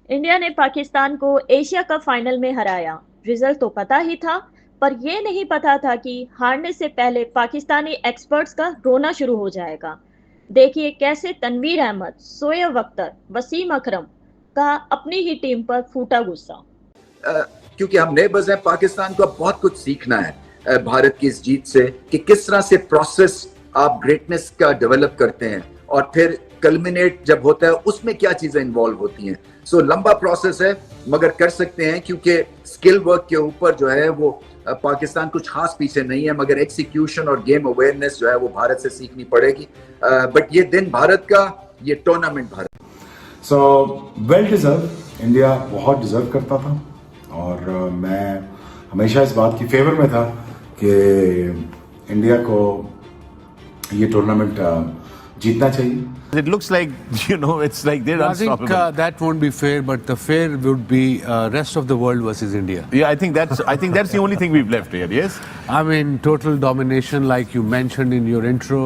India ने पाकिस्तान को Asia cup final में हराया। रिजल्ट तो पता ही था, पर ये नहीं पता था कि हारने से पहले पाकिस्तानी एक्सपर्ट्स का रोना शुरू हो जाएगा। देखिए कैसे तनवीर अहमद, शोएब अख्तर, वसीम अकरम का अपनी ही टीम पर फूटा गुस्सा। अ, क्योंकि हम नेबर्स हैं, पाकिस्तान को अब बहुत कुछ सीखना है भारत की इस जीत से, कि किस तरह से प्रोसेस आप ग्रेटनेस का डेवलप करते हैं और फिर कल्मिनेट जब होता है उसमें क्या चीजें इन्वॉल्व होती हैं। सो लंबा प्रोसेस है, मगर कर सकते हैं, क्योंकि स्किल वर्क के ऊपर जो है वो पाकिस्तान कुछ खास पीछे नहीं है, मगर एक्सिक्यूशन और गेम अवेयरनेस जो है वो भारत से सीखनी पड़ेगी। बट ये दिन भारत का, ये tournament Bharat. So well deserve, India बहुत डिजर्व करता था और मैं हमेशा इस बात की फेवर में था कि इंडिया को ये टूर्नामेंट जीतना चाहिए। It looks like, it's like they're unstoppable. I think that won't be fair, but the fair would be rest of the world versus India. Yeah, I think that's the only thing we've left here. Yes. I mean, total domination, like you mentioned in your intro.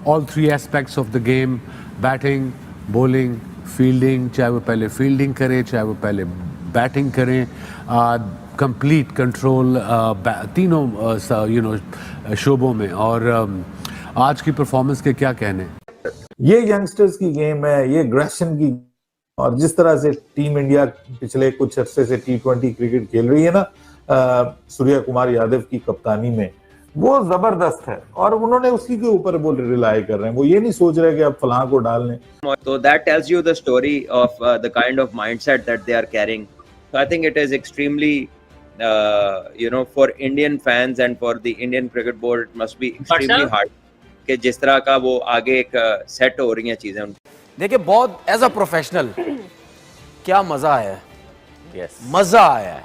All three aspects of the game: batting, bowling, fielding. चाहे वो पहले fielding करे, चाहे वो पहले batting करे. Complete control तीनों शोबों में। और आज की परफॉर्मेंस के क्या कहने। ये यंगस्टर्स की गेम है, ये एग्रेशन की, और जिस तरह से टीम इंडिया पिछले कुछ अरसे से T20 क्रिकेट खेल रही है ना, सूर्या कुमार यादव की कप्तानी में, वो जबरदस्त है। और उन्होंने उसी के ऊपर वो रिलाई कर रहे हैं, वो ये नहीं सोच रहे कि अब फलां को डाल लें। So that tells you the story of the kind of mindset that they are carrying. So I think it is extremely, for Indian fans and for the Indian Cricket Board, it must be extremely hard कि जिस तरह का वो आगे एक set हो रही हैं चीजें। देखिए, बहुत एज अ प्रोफेशनल क्या मजा आया है। मजा आया है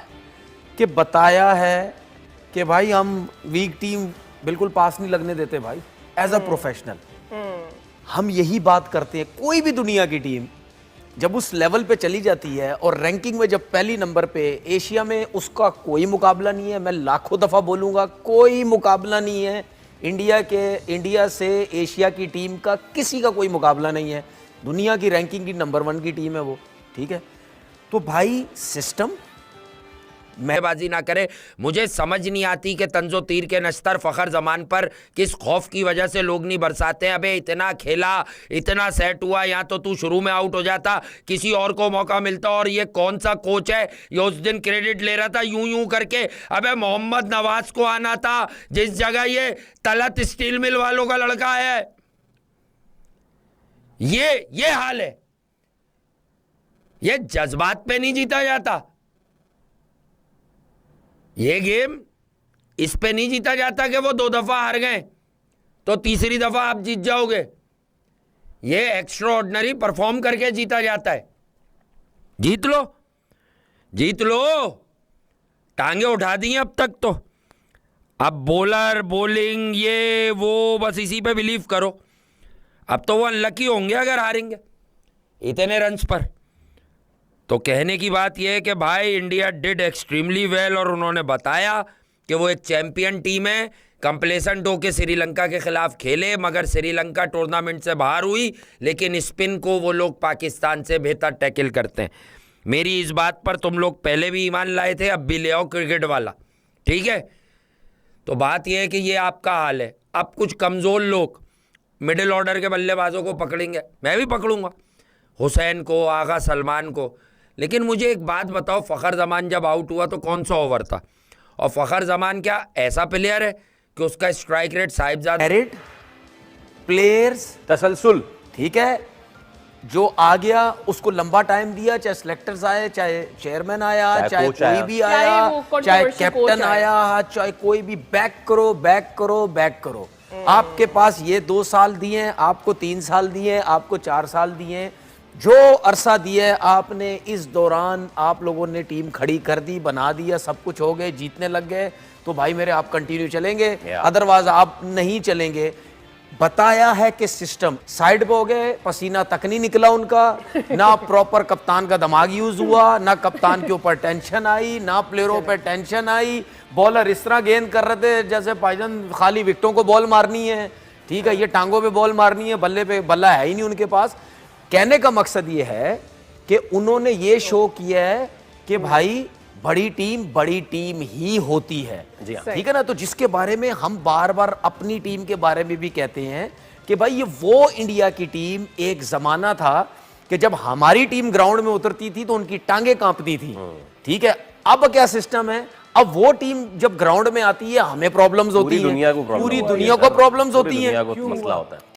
कि बताया है कि भाई हम वीक टीम बिल्कुल पास नहीं लगने देते भाई। एज अ प्रोफेशनल हम यही बात करते हैं। कोई भी दुनिया की टीम जब उस लेवल पे चली जाती है और रैंकिंग में जब पहली नंबर पे, एशिया में उसका कोई मुकाबला नहीं है। मैं लाखों दफा बोलूंगा, कोई मुकाबला नहीं है। इंडिया से एशिया की टीम का किसी का कोई मुकाबला नहीं है। दुनिया की रैंकिंग की नंबर 1 की टीम है वो, ठीक है। तो भाई सिस्टम मैबाजी ना करे। मुझे समझ नहीं आती कि तंजो तीर के नश्तर फ़खर ज़मान पर किस खौफ की वजह से लोग नहीं बरसाते हैं। अबे इतना खेला, इतना सेट हुआ, या तो तू शुरू में आउट हो जाता, किसी और को मौका मिलता। और ये कौन सा कोच है, ये उस दिन क्रेडिट ले रहा था यूं करके। अबे मोहम्मद नवाज को आना था जिस जगह ये तलत स्टील मिल वालों का लड़का है। ये हाल है। ये जज्बात पे नहीं जीता जाता। ये गेम इस पे नहीं जीता जाता कि वो 2 दफा हार गए तो तीसरी दफा आप जीत जाओगे। ये एक्स्ट्रा ऑर्डिनरी परफॉर्म करके जीता जाता है। जीत लो। टांगे उठा दी अब तक तो। अब बॉलर, बॉलिंग, ये वो बस इसी पे बिलीव करो। अब तो वो अनलकी होंगे अगर हारेंगे इतने रन्स पर। तो कहने की बात यह है कि भाई इंडिया डिड एक्सट्रीमली वेल और उन्होंने बताया कि वो एक चैंपियन टीम है। कंप्लेसेंट होकर श्रीलंका के खिलाफ खेले, मगर श्रीलंका टूर्नामेंट से बाहर हुई, लेकिन स्पिन को वो लोग पाकिस्तान से बेहतर टैकल करते हैं। मेरी इस बात पर तुम लोग पहले भी ईमान लाए थे, अब भी ले आओ क्रिकेट वाला, ठीक है। तो बात यह है कि ये आपका हाल है। अब कुछ कमज़ोर लोग मिडिल ऑर्डर के बल्लेबाजों को पकड़ेंगे, मैं भी पकड़ूंगा, हुसैन को, आगा सलमान को। लेकिन मुझे एक बात बताओ, फ़खर ज़मान जब आउट हुआ तो कौन सा ओवर था? और फ़खर ज़मान क्या ऐसा प्लेयर है कि उसका स्ट्राइक रेट साहिबजादा प्लेयर्स तसलसल, ठीक है, जो आ गया उसको लंबा टाइम दिया, चाहे सिलेक्टर्स आए, चाहे चेयरमैन आया, चाहे कोई भी आया, चाहे कैप्टन आया, चाहे कोई भी, बैक करो। आपके पास ये 2 साल दिए हैं, आपको 3 साल दिए हैं, आपको 4 साल दिए हैं। जो अरसा दिया है आपने, इस दौरान आप लोगों ने टीम खड़ी कर दी, बना दिया, सब कुछ हो गए, जीतने लग गए, तो भाई मेरे आप कंटिन्यू चलेंगे, अदरवाइज आप नहीं चलेंगे। बताया है कि सिस्टम साइड पे हो गए, पसीना तक नहीं निकला उनका, ना प्रॉपर कप्तान का दिमाग यूज हुआ, ना कप्तान के ऊपर टेंशन आई, ना प्लेयरों पे टेंशन आई। बॉलर इस तरह गेंद कर रहे थे जैसे भाईजान खाली विकेटों को बॉल मारनी है, ठीक है, ये टांगों पे बॉल मारनी है, बल्ले पे बल्ला है ही नहीं उनके पास। कहने का मकसद ये है कि उन्होंने ये शो किया है कि भाई बड़ी टीम ही होती है। ठीक है ना? तो जिसके बारे में हम बार बार अपनी टीम के बारे में भी कहते हैं कि भाई ये वो इंडिया की टीम एक जमाना था कि जब हमारी टीम ग्राउंड में उतरती थी तो उनकी टांगे कांपती थी। ठीक है, अब क्या सिस्टम है, अब वो टीम जब ग्राउंड में आती है हमें प्रॉब्लम्स होती है, पूरी दुनिया को प्रॉब्लम्स होती है, मसला होता है।